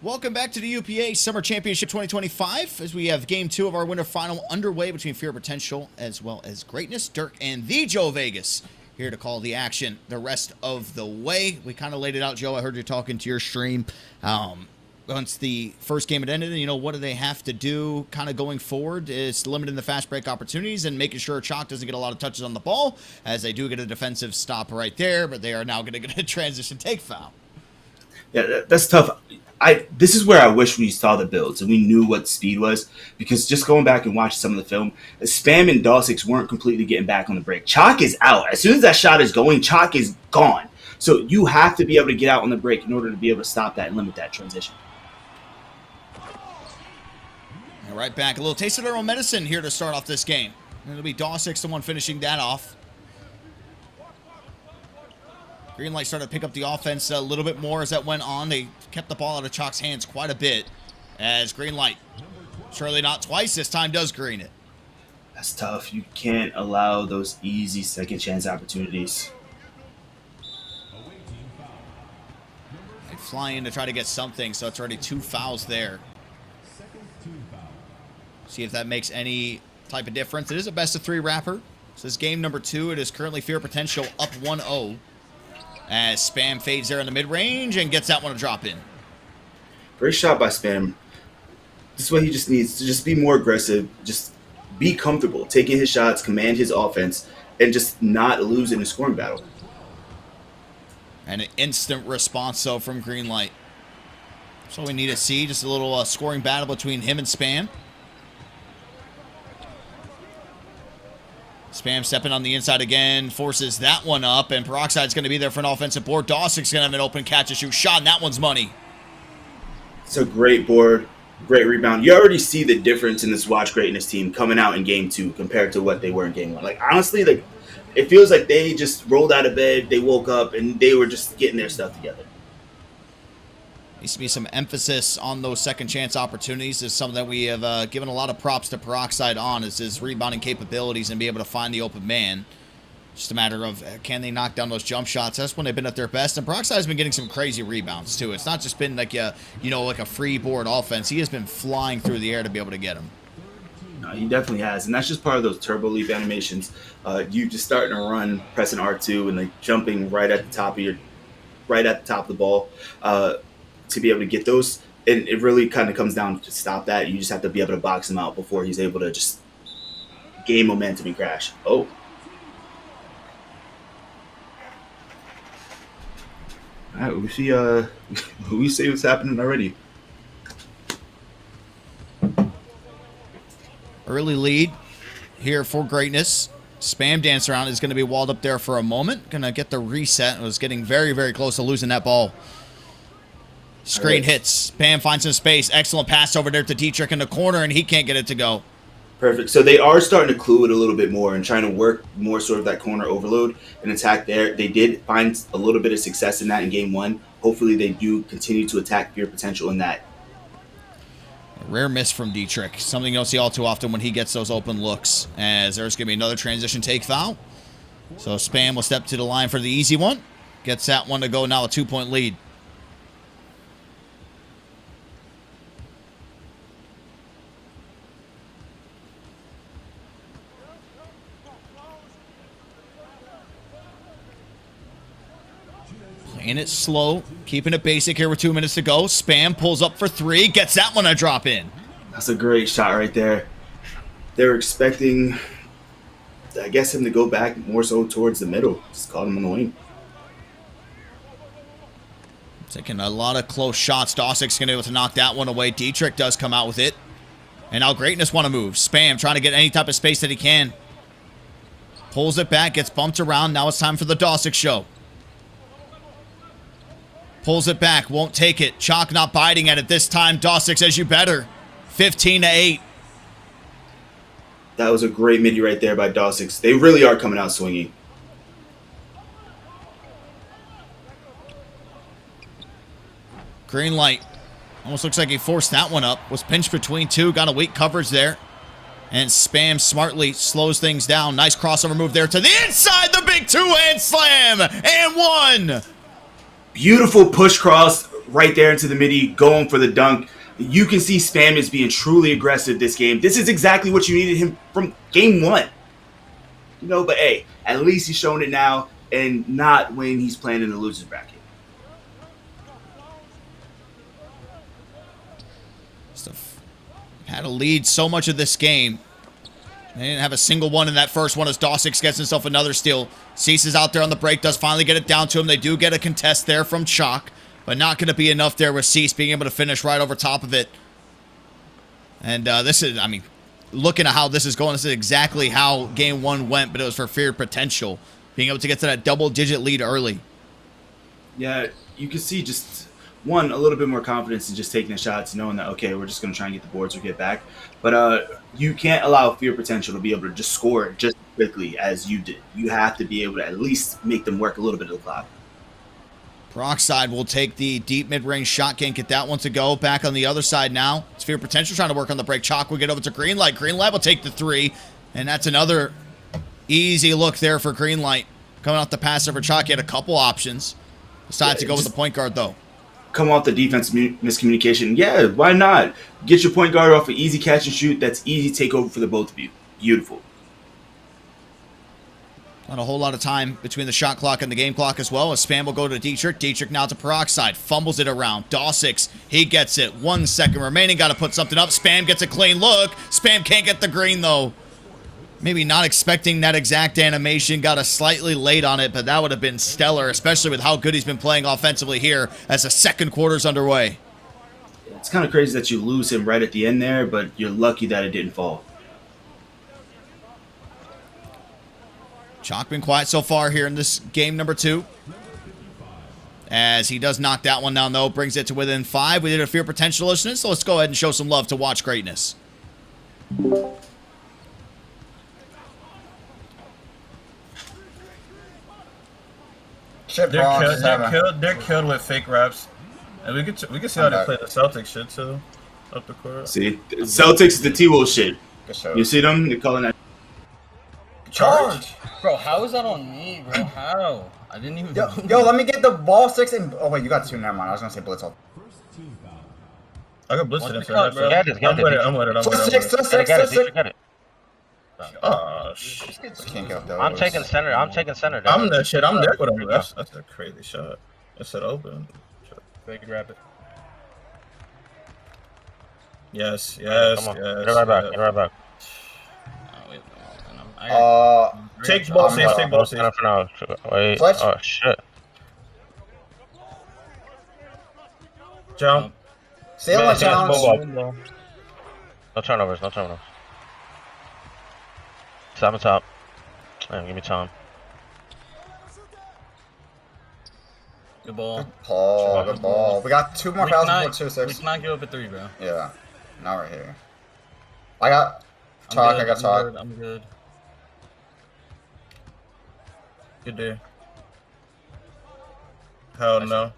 Welcome back to the UPA Summer Championship 2025 as we have Game 2 of our winter final underway between Fear Potential as well as Greatness. Dirk and the Joe Vegas here to call the action the rest of the way. We kind of laid it out, Joe. I heard you talking to your stream. Once the first game had ended, and what do they have to do kind of going forward is limiting the fast break opportunities and making sure Chalk doesn't get a lot of touches on the ball, as they do get a defensive stop right there, but they are now going to get a transition take foul. Yeah, that's tough. This is where I wish we saw the builds and we knew what speed was, because just going back and watching some of the film, Spam and 𝙠𝙬𝙬 weren't completely getting back on the break. Chalk is out. As soon as that shot is going, Chalk is gone. So you have to be able to get out on the break in order to be able to stop that and limit that transition. And right back, a little taste of their own medicine here to start off this game. And it'll be 𝙠𝙬𝙬 the one finishing that off. Greenlight started to pick up the offense a little bit more as that went on. They kept the ball out of Chalk's hands quite a bit as Greenlight, surely not twice this time, does green it. That's tough. You can't allow those easy second chance opportunities. They fly in to try to get something, so it's already 2 fouls there. See if that makes any type of difference. It is a best-of-3 wrapper. This is game number 2. It is currently Fear Potential up 1-0. As Spam fades there in the mid-range and gets that one to drop in. Great shot by Spam. This is what he just needs to just be more aggressive, just be comfortable, taking his shots, command his offense, and just not lose in a scoring battle. And an instant response, though, from Greenlight. So we need to see just a little scoring battle between him and Spam. Spam stepping on the inside again, forces that one up, and Peroxide's going to be there for an offensive board. 𝙠𝙬𝙬's going to have an open catch-and-shoot shot, and that one's money. It's a great board, great rebound. You already see the difference in this Watch Greatness team coming out in Game 2 compared to what they were in Game 1. Like, honestly, like, it feels like they just rolled out of bed, they woke up, and they were just getting their stuff together. Needs to be some emphasis on those second chance opportunities. This is something that we have given a lot of props to Peroxide on, is his rebounding capabilities and be able to find the open man. Just a matter of can they knock down those jump shots. That's when they've been at their best. And Peroxide's been getting some crazy rebounds too. It's not just been like like a free board offense. He has been flying through the air to be able to get him. No, he definitely has, and that's just part of those turbo leap animations. You just starting to run, pressing R2, and like jumping right at the top of the ball. To be able to get those, and it really kind of comes down to stop that. You just have to be able to box him out before he's able to just gain momentum and crash. Oh. All right, we see what's happening already. Early lead here for Greatness. Spam dance around is going to be walled up there for a moment. Going to get the reset. It was getting very, very close to losing that ball. Screen hits. Spam finds some space. Excellent pass over there to 𝙠𝙬𝙬 in the corner, and he can't get it to go. Perfect. So they are starting to clue it a little bit more and trying to work more sort of that corner overload and attack there. They did find a little bit of success in that in Game 1. Hopefully they do continue to attack Fear Potential in that. A rare miss from 𝙠𝙬𝙬. Something you don't see all too often when he gets those open looks. As there's going to be another transition take foul. So Spam will step to the line for the easy one. Gets that one to go, now a 2-point lead. Playing it slow, keeping it basic here with 2 minutes to go. Spam pulls up for 3, gets that one to drop in. That's a great shot right there. They're expecting, I guess, him to go back more so towards the middle. Just caught him on the wing. Taking a lot of close shots. 𝙠𝙬𝙬's going to be able to knock that one away. 𝙠𝙬𝙬 does come out with it. And now Greatness want to move. Spam trying to get any type of space that he can. Pulls it back, gets bumped around. Now it's time for the 𝙠𝙬𝙬 show. Pulls it back, won't take it. Chalk not biting at it this time. 𝙠𝙬𝙬 says you better. 15-8. That was a great midi right there by 𝙠𝙬𝙬. They really are coming out swinging. Greenlight. Almost looks like he forced that one up. Was pinched between two. Got a weak coverage there. And Spam smartly slows things down. Nice crossover move there to the inside. The big two-hand slam. And one. Beautiful push cross right there into the midi, going for the dunk. You can see Spam is being truly aggressive this game. This is exactly what you needed him from game 1. You know, but hey, at least he's showing it now and not when he's playing in the loser's bracket. Had a lead so much of this game. They didn't have a single one in that first one as 𝙤𝙧 gets himself another steal. 𝐶 is out there on the break, does finally get it down to him. They do get a contest there from 𝐸, but not going to be enough there with 𝐶 being able to finish right over top of it. And this is, I mean, looking at how this is going, this is exactly how game 1 went, but it was for Feared Potential. Being able to get to that double-digit lead early. Yeah, you can see just, one, a little bit more confidence in just taking the shots, knowing that, okay, we're just going to try and get the boards or get back. But you can't allow Feared Potential to be able to just score just quickly as you did. You have to be able to at least make them work a little bit of the clock. 𝙤𝙧 will take the deep mid-range shot, can't get that one to go. Back on the other side now. It's Feared Potential trying to work on the break. 𝐸 will get over to 𝙤𝙧. 𝙤𝙧 will take the 3, and that's another easy look there for 𝙤𝙧. Coming off the pass over 𝐸, he had a couple options. Decided to go with the point guard, though. Come off the defense miscommunication. Yeah, why not? Get your point guard off an easy catch and shoot. That's easy takeover for the both of you. Beautiful. Not a whole lot of time between the shot clock and the game clock as well. As Spam will go to 𝙤𝙧. 𝙤𝙧 now to 𝙤𝙧. Fumbles it around. 𝙤𝙧, he gets it. 1 second remaining. Got to put something up. Spam gets a clean look. Spam can't get the green, though. Maybe not expecting that exact animation. Got a slightly late on it, but that would have been stellar, especially with how good he's been playing offensively here as the second quarter's underway. It's kind of crazy that you lose him right at the end there, but you're lucky that it didn't fall. 𝐸 been quiet so far here in this game number 2. As he does knock that one down, though, brings it to within 5. We did a Feared Potential listening, so let's go ahead and show some love to Watch Greatness. Shit, they're killed with fake raps, and we can see how they play the Celtics shit too, up the court. See, Celtics is the T-Wolf shit. You see them? They're calling that charge, bro. How is that on me, bro? How? I didn't even. Yo, let me get the ball 6 and. Oh wait, you got 2. Never mind. I was gonna say blitz off. I got blitz it. I'm with it. Get it. Oh shit! Can't get up there. I'm taking center. I'm there. I'm that shit. I'm there with him. That's a crazy shot. It's it open. Fake grab it. Yes. Come on. Get it right back. Take ball safe. Take ball safe. For now. Wait. Switch. Oh shit. Jump. Ceiling challenge. No turnovers. Top and top. Damn, give me time. Good ball. Good ball. We got 2 more fouls before 2-6. We cannot give up a 3, bro. Yeah. Now we're here. I got 𝐸. I got 𝐸. I'm good. Good day. Hell no.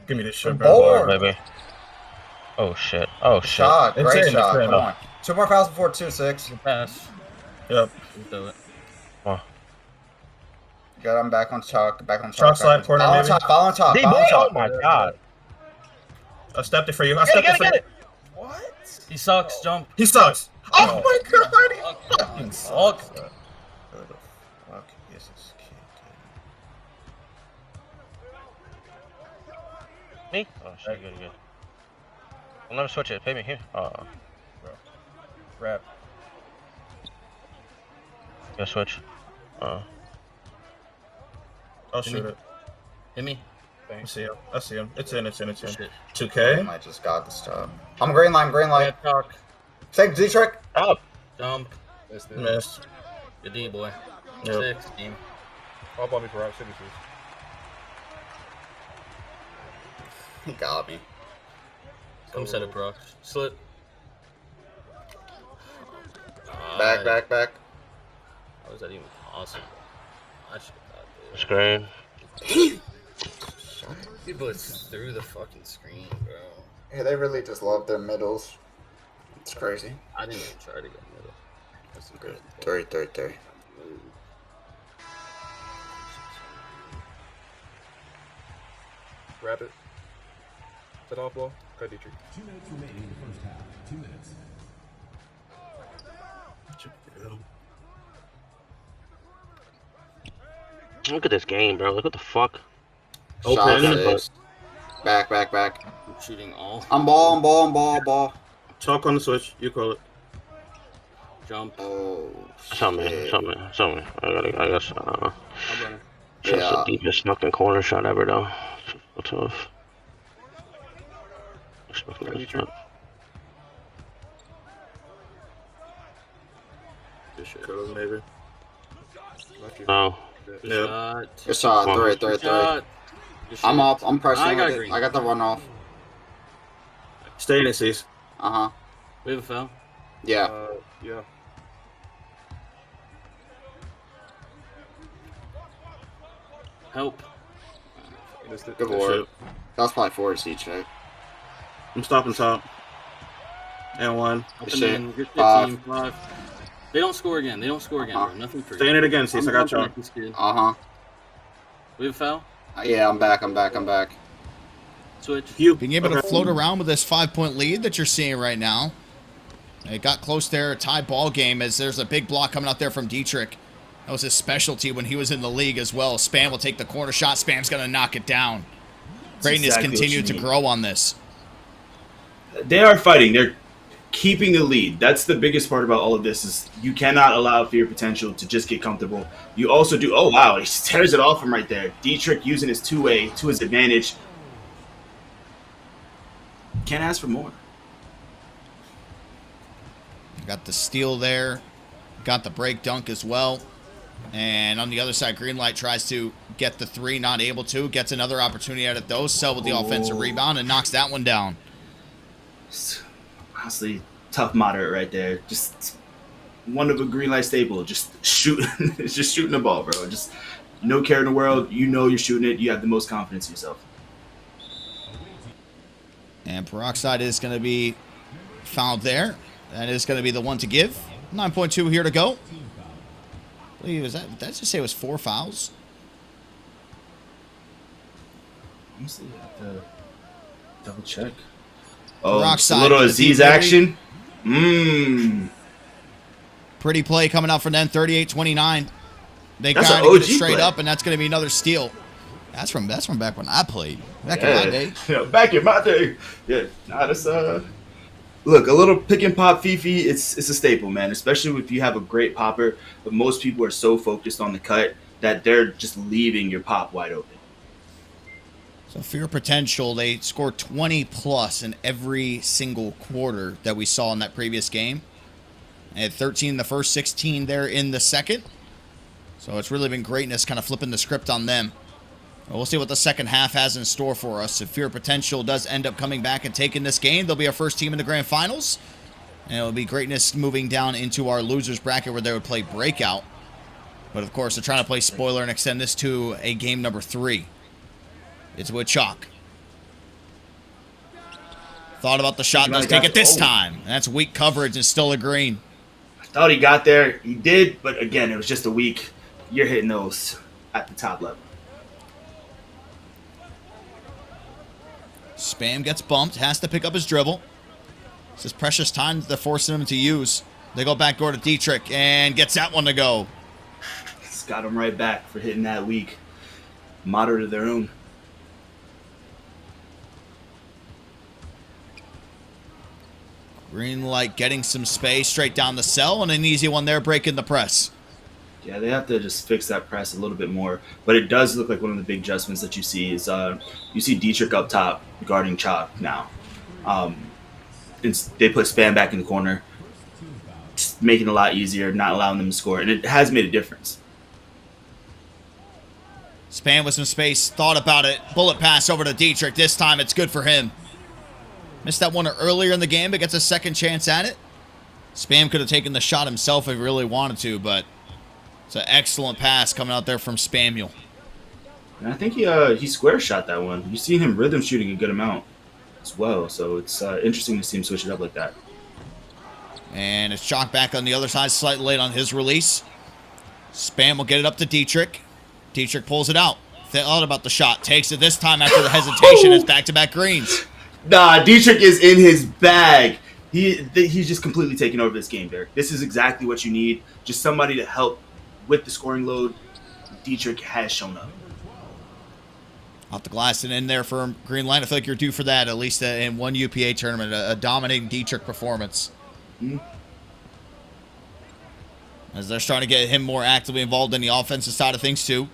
Give me this shit, bro. Baby. Oh shit. Great shot. Come on. 2 more fouls before 2-6. Good pass. Yep. Do it. Oh. Good. I'm back on 𝐸. Chalk slide corner. Follow on 𝐸. Oh my god. I stepped it for you. Get it. What? He sucks. Jump. He sucks. Oh my god. He fucking sucks. Who the fuck is this kid? Me? Oh shit. Good. Well, let me switch it. Pay me here. Oh. Rap. Gotta switch. I'll shoot it. Hit me. I see him. It's in. Shit. 2K. I just got this job. I'm green line. Talk. Take 𝙤𝙧. Up. Jump. Missed. Good D, boy. Yep. 6 team. All about me for rock signatures. He got me. Come set it, bro. Slip. Back. How was that even possible? I should have got Screen. He was through the fucking screen, bro. Yeah, they really just love their middles. It's crazy. I didn't even try to go middle. That's good. 3. Grab it. Set off ball. Cut Dietrich. 2 minutes remaining in the first half. 2 minutes. Look at this game, bro. Look what the fuck. Shot Open. six. Back. I'm shooting all. I'm ball. Chalk on the switch. You call it. Jump. Oh, Show me. shit. I guess. I'm running. That's Yeah. the deepest fucking corner shot ever, though. So tough. Good shit. Curls, maybe. Left you. No. Good Yeah. shot. Good shot. Come on. Three. Good shot. Good shit. I'm up. I'm pressing. I got with it. green. I got the run off. Stay in it, Cease. Uh-huh. We have a foul. Yeah. Yeah. Help. Missed it. Good Good board. shit. That was probably forward seat check. I'm stopping top. And one. Up Good and shit. in. Good shit, Five. team. 5. They don't score again. bro. Nothing free. Stay in it again, Cease. I got chalk. This kid. Uh-huh. We have a foul. Yeah, I'm back. Switch. You. Being able to float around with this 5-point lead that you're seeing right now. It got close there, a tie ball game, as there's a big block coming out there from Dietrich. That was his specialty when he was in the league as well. Spam will take the corner shot. Spam's going to knock it down. Greatness exactly what continued you to need. grow on this. They are fighting. They're keeping the lead. That's the biggest part about all of this is you cannot allow Fear Potential to just get comfortable. You also do. Oh, wow. He tears it off from right there. Dietrich using his two-way to his advantage. Can't ask for more. Got the steal there. Got the break dunk as well. And on the other side, Greenlight tries to get the three, not able to. Gets another opportunity out of those. Sell with the offensive rebound and knocks that one down. Honestly, tough moderate right there. Just one of a Greenlight staple. Just shoot. It's just shooting the ball, bro. Just no care in the world. You know you're shooting it. You have the most confidence in yourself. And Peroxide is going to be fouled there. That is going to be the one to give. 9.2 here to go. I believe, did that just say it was 4 fouls? Honestly, I have to double check. Oh, just a Peroxide little with the Aziz deep action. Pretty play coming out for them, 38-29. They That's try an to get OG it straight play. up, and that's going to be another steal. That's from back when I played. Back in my day. Yeah, back in my day. Yeah, nah, that's look, a little pick and pop Fifi, it's a staple, man. Especially if you have a great popper. But most people are so focused on the cut that they're just leaving your pop wide open. So Fear Potential, they scored 20 plus in every single quarter that we saw in that previous game. They had 13 in the first, 16 there in the second. So it's really been Greatness kind of flipping the script on them. We'll see what the second half has in store for us. If Fear Potential does end up coming back and taking this game, they'll be our first team in the grand finals. And it'll be Greatness moving down into our losers bracket where they would play Breakout. But of course, they're trying to play spoiler and extend this to a game number 3. It's with Chalk. Thought about the shot, does take it this time. And that's weak coverage and still a green. I thought he got there. He did, but again, it was just a weak. You're hitting those at the top level. Spam gets bumped, has to pick up his dribble. This is precious time that they're forcing him to use. They go backdoor to Dietrich and gets that one to go. It's got him right back for hitting that weak. Moderate of their own. Greenlight getting some space straight down the cell, and an easy one there, breaking the press. Yeah, they have to just fix that press a little bit more. But it does look like one of the big adjustments that you see is you see Dietrich up top guarding Chalk now. They put Spam back in the corner, just making it a lot easier, not allowing them to score. And it has made a difference. Spam with some space, thought about it. Bullet pass over to Dietrich. This time it's good for him. Missed that one earlier in the game, but gets a second chance at it. Spam could have taken the shot himself if he really wanted to, but it's an excellent pass coming out there from Spamuel. And I think he square shot that one. You've seen him rhythm shooting a good amount as well, so it's interesting to see him switch it up like that. And it's Chalk back on the other side, slightly late on his release. Spam will get it up to Dietrich. Dietrich pulls it out. Thought about the shot. Takes it this time after the hesitation. It's back-to-back greens. Nah, 𝙬👨 is in his bag. He's just completely taking over this game, Derek. This is exactly what you need. Just somebody to help with the scoring load. 𝙬👨 has shown up. Off the glass and in there for Greenlight. I feel like you're due for that, at least in one UPA tournament, a dominating 𝙬👨 performance. As they're starting to get him more actively involved in the offensive side of things, too.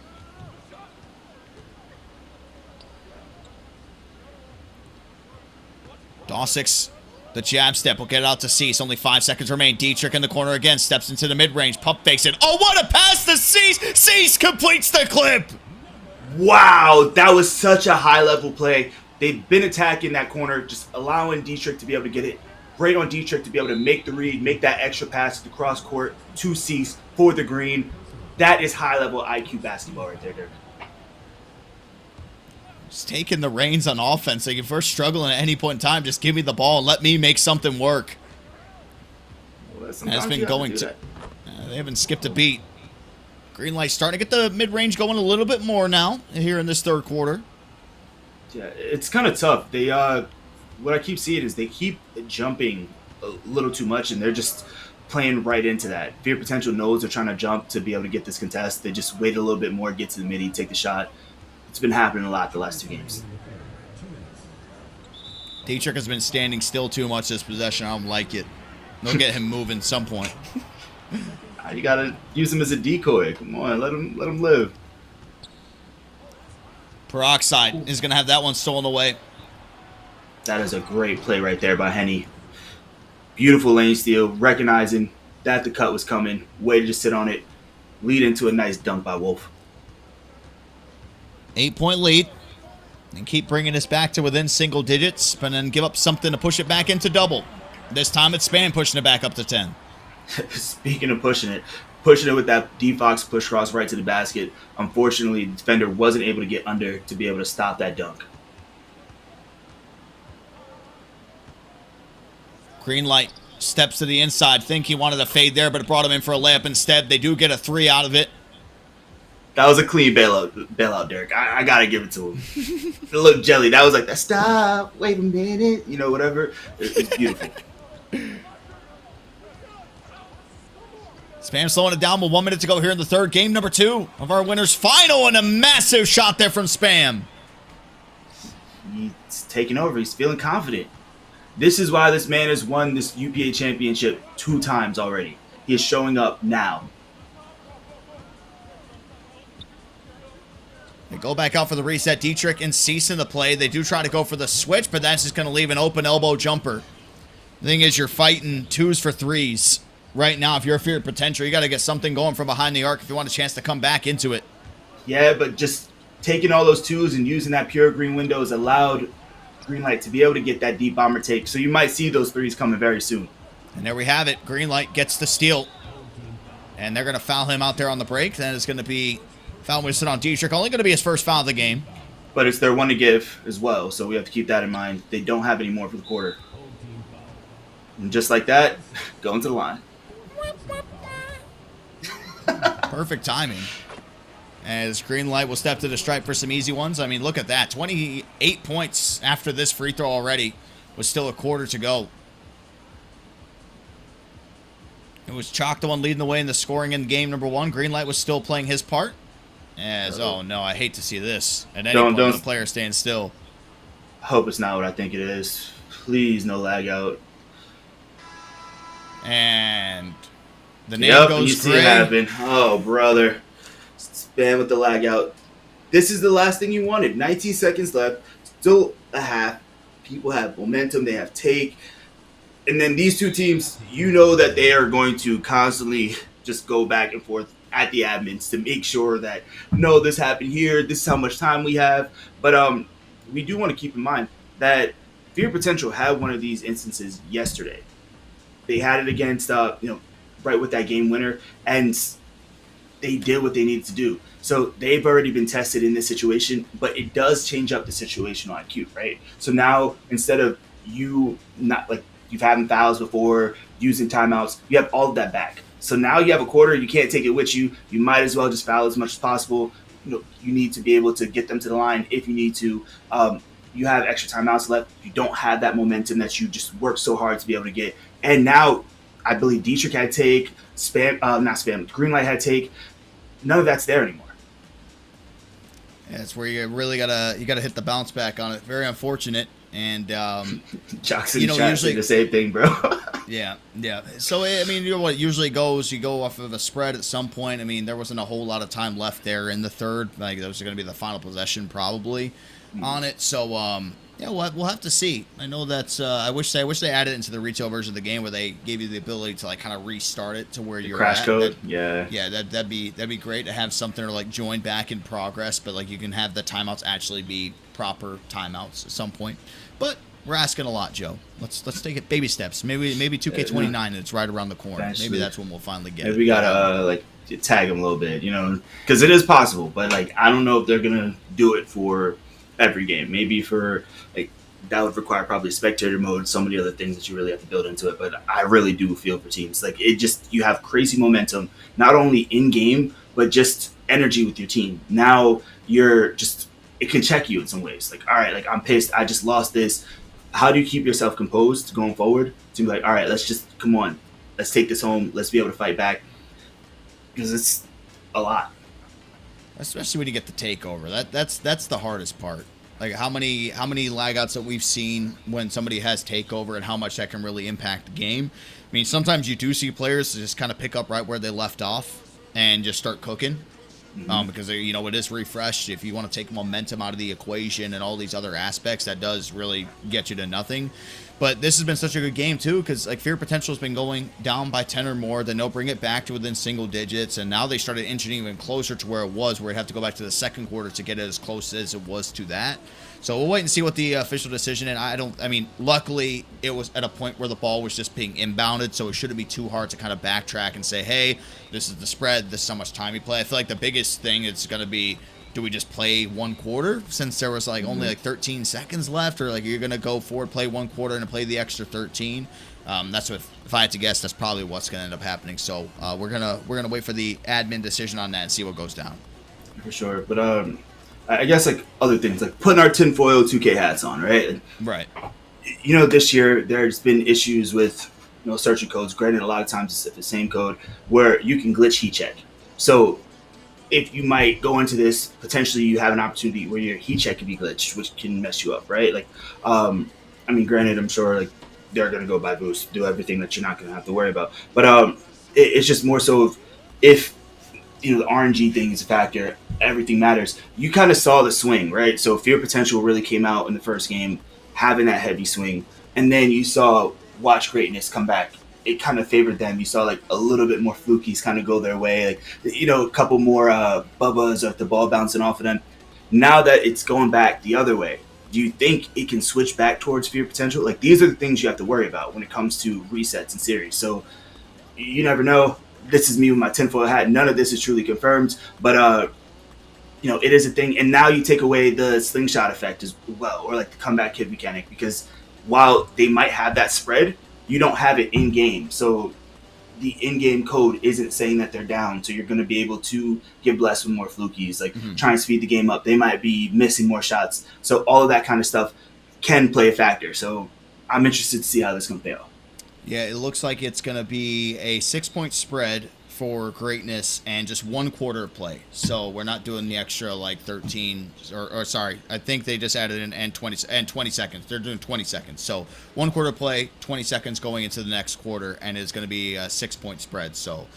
𝙬👨, the jab step will get it out to 𝐒𝐮. Only 5 seconds remain. 𝙬👨 in the corner again. Steps into the mid-range. Pump fakes it. Oh, what a pass to 𝐒𝐮. 𝐒𝐮 completes the clip. Wow, that was such a high-level play. They've been attacking that corner, just allowing 𝙬👨 to be able to get it. Great on 𝙬👨 to be able to make the read, make that extra pass to the cross court to 𝐒𝐮 for the green. That is high-level IQ basketball right there, Derek. Just taking the reins on offense. Like, if we're struggling at any point in time, just give me the ball and let me make something work. Well, it's been going to... they haven't skipped a beat. Greenlight starting to get the mid-range going a little bit more now here in this third quarter. Yeah, it's kind of tough. They, what I keep seeing is they keep jumping a little too much, and they're just playing right into that. Fear Potential knows they're trying to jump to be able to get this contest. They just wait a little bit more, get to the midi, take the shot. It's been happening a lot the last 2 games. 𝙬👨 has been standing still too much this possession. I don't like it. They'll get him moving some point. You gotta use him as a decoy. Come on, let him live. Peroxide is gonna have that one stolen away. That is a great play right there by Henny. Beautiful lane steal, recognizing that the cut was coming. Way to just sit on it, lead into a nice dunk by Wolf. 8-point lead. And keep bringing this back to within single digits, but then give up something to push it back into double. This time it's Spam pushing it back up to 10. Speaking of pushing it with that D-Fox push cross right to the basket. Unfortunately, the defender wasn't able to get under to be able to stop that dunk. Greenlight steps to the inside. Think he wanted to fade there, but it brought him in for a layup instead. They do get a 3 out of it. That was a clean bailout, Derek. I gotta give it to him. Look, Jelly, that was like, stop, wait a minute, you know, whatever. It's beautiful. Spam slowing it down with 1 minute to go here in the third. Game number 2 of our winner's final, and a massive shot there from Spam. He's taking over. He's feeling confident. This is why this man has won this UPA championship 2 times already. He is showing up now. They go back out for the reset. 𝙬👨 and 𝐒𝐮 in the play. They do try to go for the switch, but that's just going to leave an open elbow jumper. The thing is, you're fighting 2s for 3s. Right now, if you're a Fear Potential, you got to get something going from behind the arc if you want a chance to come back into it. Yeah, but just taking all those 2s and using that pure green window has allowed Greenlight to be able to get that deep bomber take. So you might see those 3s coming very soon. And there we have it. Greenlight gets the steal. And they're going to foul him out there on the break. Then it's going to be foul wasted on 𝙬👨. Only going to be his first foul of the game. But it's their one to give as well, so we have to keep that in mind. They don't have any more for the quarter. And just like that, going to the line. Perfect timing. As Greenlight will step to the stripe for some easy ones. I mean, look at that. 28 points after this free throw already. With still a quarter to go. It was Chalk the one leading the way in the scoring in game number 1. Greenlight was still playing his part. As, oh no, I hate to see this. At any point, the player staying still. I hope it's not what I think it is. Please, no lag out. And the name goes you see it happen. Oh, brother. Spam with the lag out. This is the last thing you wanted. 19 seconds left. Still a half. People have momentum. They have take. And then these 2 teams, you know that they are going to constantly just go back and forth at the admins to make sure that, no, this happened here. This is how much time we have. But we do want to keep in mind that Fear Potential had one of these instances yesterday. They had it against, right with that game winner, and they did what they needed to do. So they've already been tested in this situation, but it does change up the situational IQ, right? So now, instead of you not, like, you've had fouls before, using timeouts, you have all of that back. So now you have a quarter, you can't take it with you. You might as well just foul as much as possible. You need to be able to get them to the line if you need to. you have extra timeouts left. You don't have that momentum that you just worked so hard to be able to get. And now, I believe Dietrich had take, green light had take. None of that's there anymore. Yeah, that's where you really gotta hit the bounce back on it. Very unfortunate. And Jackson, usually the same thing, bro. Yeah. So I mean, you know what it usually goes. You go off of a spread at some point. I mean, there wasn't a whole lot of time left there in the third. Like that was going to be the final possession probably on it. So yeah, we'll have to see. I know that's. I wish they added it into the retail version of the game where they gave you the ability to like kind of restart it to where you're crash at. code. That'd be great to have something to like join back in progress, but like you can have the timeouts actually be proper timeouts at some point. But we're asking a lot, Joe. Let's take it baby steps. Maybe 2K29 and it's right around the corner. Maybe that's when we'll finally get it. We gotta like tag them a little bit, because it is possible. But like I don't know if they're gonna do it for every game. Maybe for like that would require probably spectator mode, some of the other things that you really have to build into it. But I really do feel for teams like it. Just you have crazy momentum, not only in game but just energy with your team. Now you're just. It can check you in some ways. Like, all right, like I'm pissed. I just lost this. How do you keep yourself composed going forward? To be like, all right, come on. Let's take this home. Let's be able to fight back. Because it's a lot. Especially when you get the takeover. That's the hardest part. Like how many lagouts that we've seen when somebody has takeover and how much that can really impact the game. I mean, sometimes you do see players just kind of pick up right where they left off and just start cooking. Because it is refreshed. If you want to take momentum out of the equation and all these other aspects, that does really get you to nothing. But this has been such a good game too, because like Fear Potential has been going down by 10 or more, then they'll bring it back to within single digits, and now they started inching even closer to where it was, where it'd have to go back to the second quarter to get it as close as it was to that. So we'll wait and see what the official decision. And luckily it was at a point where the ball was just being inbounded, so it shouldn't be too hard to kind of backtrack and say, hey, this is the spread, this is how much time you play. I feel like the biggest thing is going to be, do we just play one quarter since there was like only like 13 seconds left, or like you're going to go forward, play one quarter and play the extra 13? That's what, if I had to guess, that's probably what's going to end up happening. So we're gonna wait for the admin decision on that and see what goes down. For sure. But I guess like other things, like putting our tinfoil 2K hats on, right? Right. This year there's been issues with searching codes. Granted, a lot of times it's the same code where you can glitch heat check. So if you might go into this, potentially you have an opportunity where your heat check can be glitched, which can mess you up, right? Like, granted, I'm sure like they're gonna go by boost, do everything that you're not gonna have to worry about. But it's just more so if the RNG thing is a factor, everything matters. You kind of saw the swing, right? So Fear Potential really came out in the first game, having that heavy swing, and then you saw Watch Greatness come back. It kind of favored them. You saw like a little bit more flukies kind of go their way, like a couple more bubbas of the ball bouncing off of them. Now that it's going back the other way, do you think it can switch back towards Fear Potential? Like these are the things you have to worry about when it comes to resets and series. So you never know. This is me with my tinfoil hat. None of this is truly confirmed, but it is a thing. And now you take away the slingshot effect as well, or like the comeback kid mechanic, because while they might have that spread, you don't have it in game. So the in-game code isn't saying that they're down. So you're going to be able to get blessed with more flukies, like try and speed the game up. They might be missing more shots. So all of that kind of stuff can play a factor. So I'm interested to see how this can fail. Yeah, it looks like it's going to be a 6-point spread for Greatness and just 1 quarter of play. So we're not doing the extra like 13 or sorry, I think they just added in and 20 seconds. They're doing 20 seconds. So 1 quarter play, 20 seconds going into the next quarter, and it's going to be a 6-point spread. So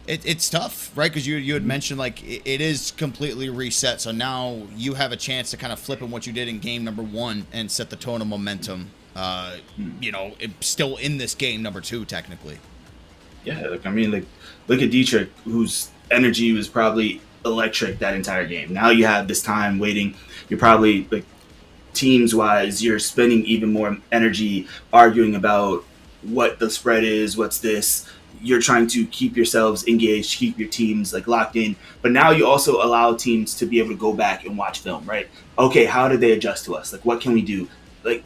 it's tough, right? Because you had mentioned like it is completely reset. So now you have a chance to kind of flip in what you did in game number 1 and set the tone of momentum. It's still in this game number 2 technically. Yeah, look at Dietrich, whose energy was probably electric that entire game. Now you have this time waiting. You're probably like teams wise, you're spending even more energy arguing about what the spread is, what's this. You're trying to keep yourselves engaged, keep your teams like locked in. But now you also allow teams to be able to go back and watch film, right? Okay, how did they adjust to us? Like, what can we do? Like,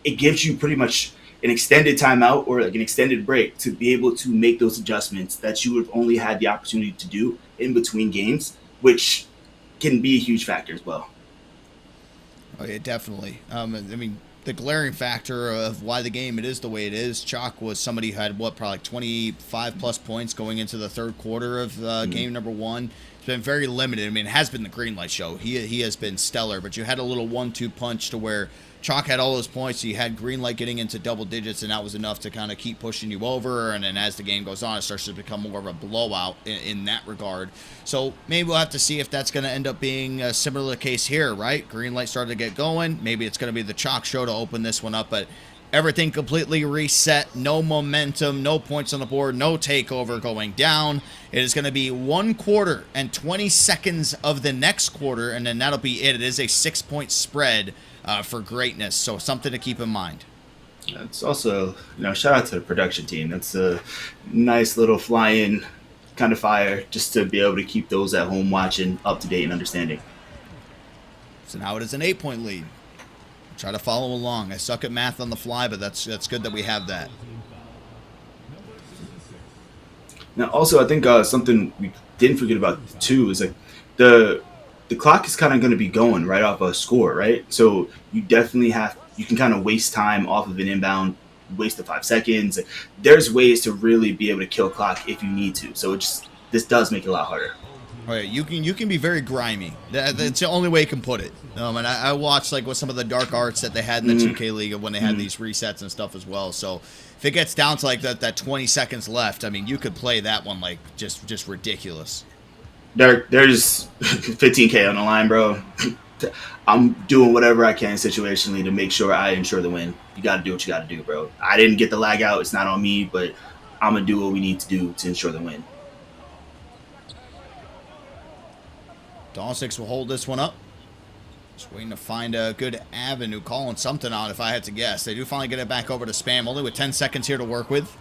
it gives you pretty much an extended timeout or like an extended break to be able to make those adjustments that you would only had the opportunity to do in between games, which can be a huge factor as well. Oh, yeah, definitely. I mean, the glaring factor of why the game it is the way it is, Chalk was somebody who had, what, probably like 25-plus points going into the third quarter of game number one. It's been very limited. I mean, it has been the Greenlight show. He has been stellar, but you had a little 1-2 punch to where Chalk had all those points. So you had Greenlight getting into double digits, and that was enough to kind of keep pushing you over. And then as the game goes on, it starts to become more of a blowout in that regard. So maybe we'll have to see if that's going to end up being a similar case here, right? Greenlight started to get going. Maybe it's going to be the Chalk show to open this one up, but everything completely reset. No momentum, no points on the board, no takeover going down. It is going to be 1 quarter and 20 seconds of the next quarter, and then that'll be it. It is a 6-point spread for greatness, so something to keep in mind. It's also, shout out to the production team. That's a nice little fly-in kind of fire just to be able to keep those at home watching up to date and understanding. So now it is an 8-point lead. Try to follow along. I suck at math on the fly, but that's good that we have that. Now, also, I think something we didn't forget about too is like the clock is kind of going to be going right off a score, right? So you definitely you can kind of waste time off of an inbound, waste of 5 seconds. There's ways to really be able to kill clock if you need to. So this does make it a lot harder. Oh, yeah, you can be very grimy. That's the only way you can put it. And I watched like with some of the dark arts that they had in the 2K League when they had these resets and stuff as well. So if it gets down to like that 20 seconds left, I mean, you could play that one like just ridiculous. There's 15K on the line, bro. I'm doing whatever I can situationally to make sure I ensure the win. You got to do what you got to do, bro. I didn't get the lag out. It's not on me, but I'm going to do what we need to do to ensure the win. 𝙤𝙬🖼 will hold this one up. Just waiting to find a good avenue, calling something out if I had to guess. They do finally get it back over to Spam, only with 10 seconds here to work with.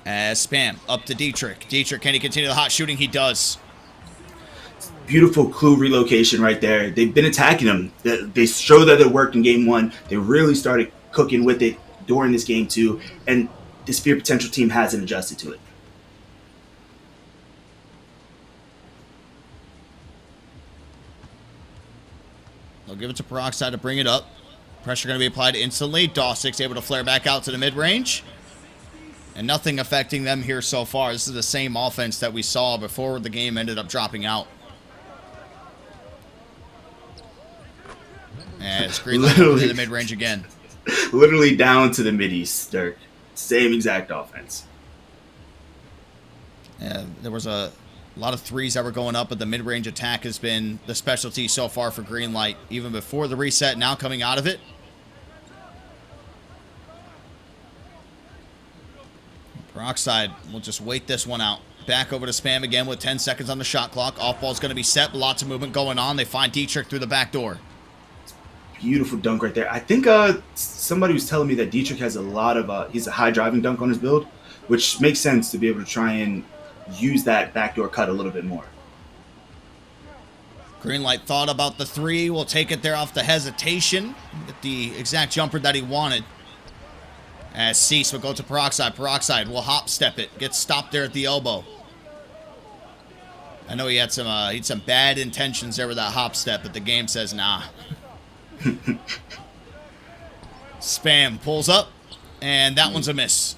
As Spam up to 𝙬𝙧. 𝙬𝙧, can he continue the hot shooting? He does. Beautiful clue relocation right there. They've been attacking him. They showed that it worked in game one. They really started cooking with it during this game two, and this Fear Potential team hasn't adjusted to it. They'll give it to Peroxide to bring it up. Pressure going to be applied instantly. 𝙤𝙬𝙖 able to flare back out to the mid-range. And nothing affecting them here so far. This is the same offense that we saw before the game ended up dropping out. And it's Greenlight to the mid-range again. Literally down to the middies, Dirk. Same exact offense. There was a lot of threes that were going up, but the mid-range attack has been the specialty so far for Greenlight, even before the reset, now coming out of it. Peroxide will just wait this one out. Back over to Spam again with 10 seconds on the shot clock. Off ball's going to be set. Lots of movement going on. They find 𝙬𝙧 through the back door. Beautiful dunk right there. I think somebody was telling me that 𝙬𝙧 has a lot of he's a high driving dunk on his build, which makes sense to be able to try and use that backdoor cut a little bit more. Greenlight thought about the three. Will take it there off the hesitation. Get the exact jumper that he wanted. As 𝙬𝙬 will go to Peroxide. Peroxide will hop step it. Gets stopped there at the elbow. I know he had some bad intentions there with that hop step, but the game says nah. Spam pulls up, and that one's a miss.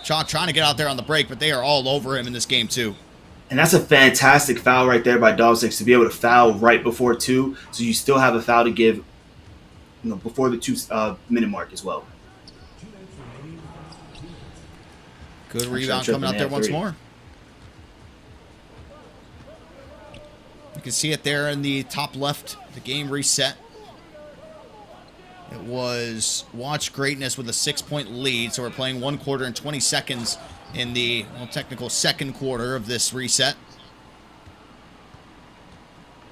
Chalk trying to get out there on the break, but they are all over him in this game too. And that's a fantastic foul right there by 𝙤𝙬𝙖 to be able to foul right before 2, so you still have a foul to give, before the 2-minute mark as well. Good rebound coming out there once more. You can see it there in the top left, the game reset. It was Watch Greatness with a 6-point lead, so we're playing 1 quarter and 20 seconds in the technical second quarter of this reset.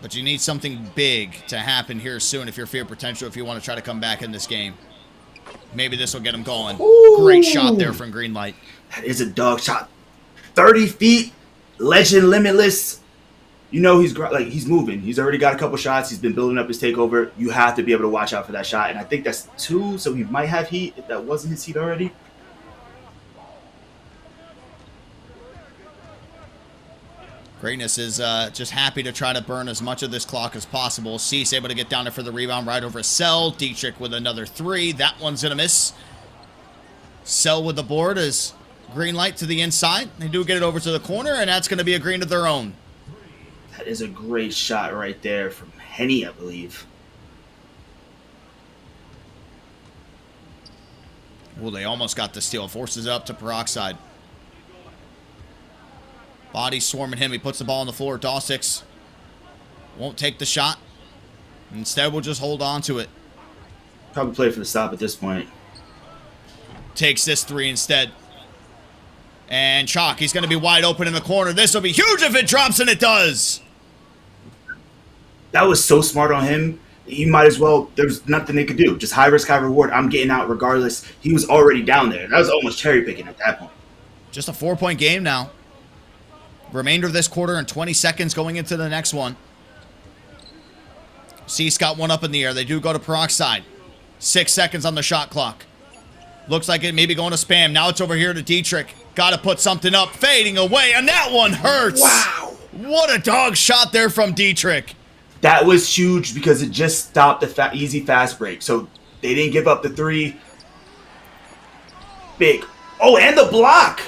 But you need something big to happen here soon if you're Fear Potential, if you want to try to come back in this game. Maybe this will get him going. Ooh. Great shot there from Greenlight. That is a dog shot. 30 feet, legend limitless. He's moving. He's already got a couple shots. He's been building up his takeover. You have to be able to watch out for that shot. And I think that's 2, so he might have heat if that wasn't his heat already. Greatness is just happy to try to burn as much of this clock as possible. 𝐒𝐻 able to get down there for the rebound right over 𝙟. 𝙬𝙧 with another 3. That one's going to miss. 𝙟 with the board is green light to the inside. They do get it over to the corner, and that's going to be a green of their own. That is a great shot right there from Henny, I believe. Well, they almost got the steal. Forces it up to Peroxide. Body swarming him. He puts the ball on the floor. 𝙤𝙬 won't take the shot. Instead, we'll just hold on to it. Probably play for the stop at this point. Takes this 3 instead. And Chalk, he's going to be wide open in the corner. This will be huge if it drops, and it does. That was so smart on him. You might as well, there's nothing they could do. Just high risk, high reward. I'm getting out regardless. He was already down there. That was almost cherry picking at that point. Just a 4-point game now. Remainder of this quarter and 20 seconds going into the next one. 𝐶's got one up in the air. They do go to Peroxide. 6 seconds on the shot clock. Looks like it may be going to Spam. Now it's over here to 𝙬𝙧. Got to put something up. Fading away, and that one hurts. Wow. What a dog shot there from 𝙬𝙧. That was huge because it just stopped the easy fast break. So they didn't give up the 3. Big. Oh, and the block.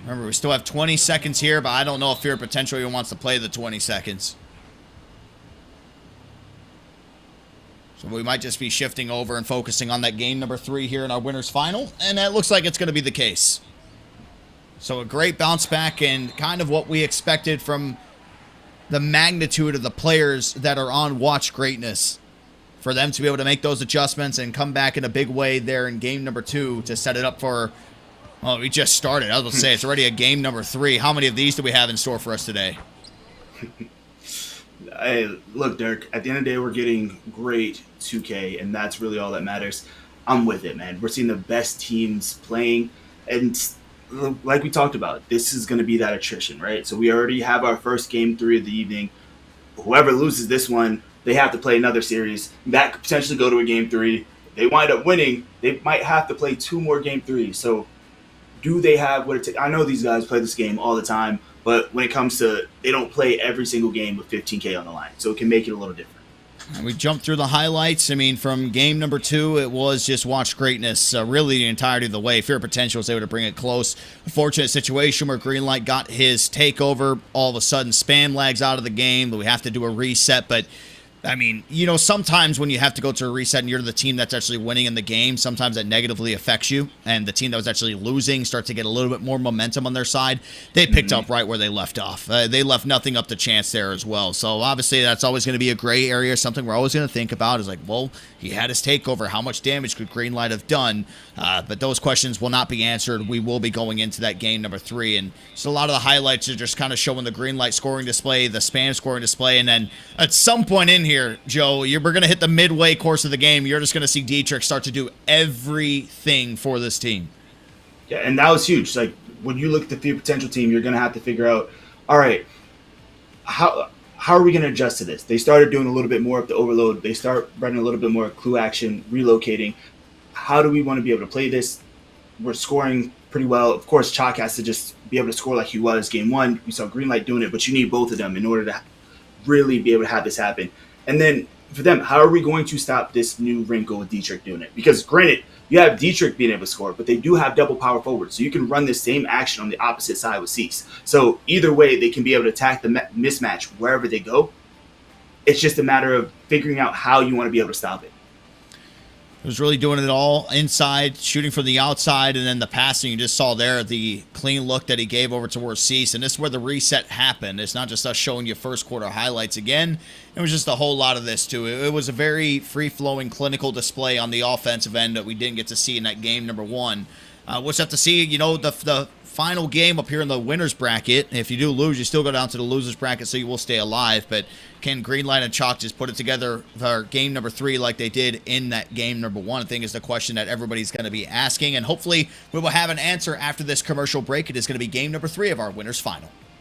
Remember, we still have 20 seconds here, but I don't know if Fear Potential even wants to play the 20 seconds. So we might just be shifting over and focusing on that game number 3 here in our winners final, and that looks like it's going to be the case. So a great bounce back and kind of what we expected from the magnitude of the players that are on Watch Greatness. For them to be able to make those adjustments and come back in a big way there in game number 2 to set it up for, well, we just started. I was going to say, it's already a game number 3. How many of these do we have in store for us today? Hey, look, Dirk, at the end of the day, we're getting great 2K, and that's really all that matters. I'm with it, man. We're seeing the best teams playing, and like we talked about, this is going to be that attrition, right? So we already have our first game 3 of the evening. Whoever loses this one, they have to play another series. That could potentially go to a game 3. They wind up winning, they might have to play 2 more game 3s. So do they have what it takes? I know these guys play this game all the time, but when it comes to, they don't play every single game with 15K on the line. So it can make it a little different. We jumped through the highlights. I mean, from game number 2, it was just Watch Greatness really the entirety of the way. Fear Potential was able to bring it close. A fortunate situation where Greenlight got his takeover. All of a sudden, Spam lags out of the game, but we have to do a reset. But I mean, you know, sometimes when you have to go to a reset and you're the team that's actually winning in the game, sometimes that negatively affects you. And the team that was actually losing starts to get a little bit more momentum on their side. They picked up right where they left off. They left nothing up to chance there as well. So obviously that's always going to be a gray area. Something we're always going to think about is like, well, he had his takeover. How much damage could Greenlight have done? But those questions will not be answered. We will be going into that game number 3. And so a lot of the highlights are just kind of showing the Greenlight scoring display, the Spam scoring display. And then at some point in here, Joe, we're going to hit the midway course of the game. You're just going to see 𝙬𝙧 start to do everything for this team. Yeah, and that was huge. Like, when you look at the Fear Potential team, you're going to have to figure out, all right, how are we going to adjust to this? They started doing a little bit more of the overload. They start running a little bit more clue action, relocating. How do we want to be able to play this? We're scoring pretty well. Of course, Chalk has to just be able to score like he was game 1. We saw Greenlight doing it, but you need both of them in order to really be able to have this happen. And then for them, how are we going to stop this new wrinkle with 𝙬𝙧 doing it? Because granted, you have 𝙬𝙧 being able to score, but they do have double power forward. So you can run the same action on the opposite side with 𝐶. So either way, they can be able to attack the mismatch wherever they go. It's just a matter of figuring out how you want to be able to stop it. He was really doing it all inside, shooting from the outside, and then the passing you just saw there, the clean look that he gave over towards 𝐶. And this is where the reset happened. It's not just us showing you first quarter highlights again. It was just a whole lot of this, too. It was a very free-flowing, clinical display on the offensive end that we didn't get to see in that game number 1. We'll just have to see, you know, the final game up here in the winner's bracket. If you do lose, you still go down to the loser's bracket, so you will stay alive. But can Greenlight and Chalk just put it together for game number 3 like they did in that game number 1? I think is the question that everybody's going to be asking. And hopefully we will have an answer after this commercial break. It is going to be game number 3 of our winner's final.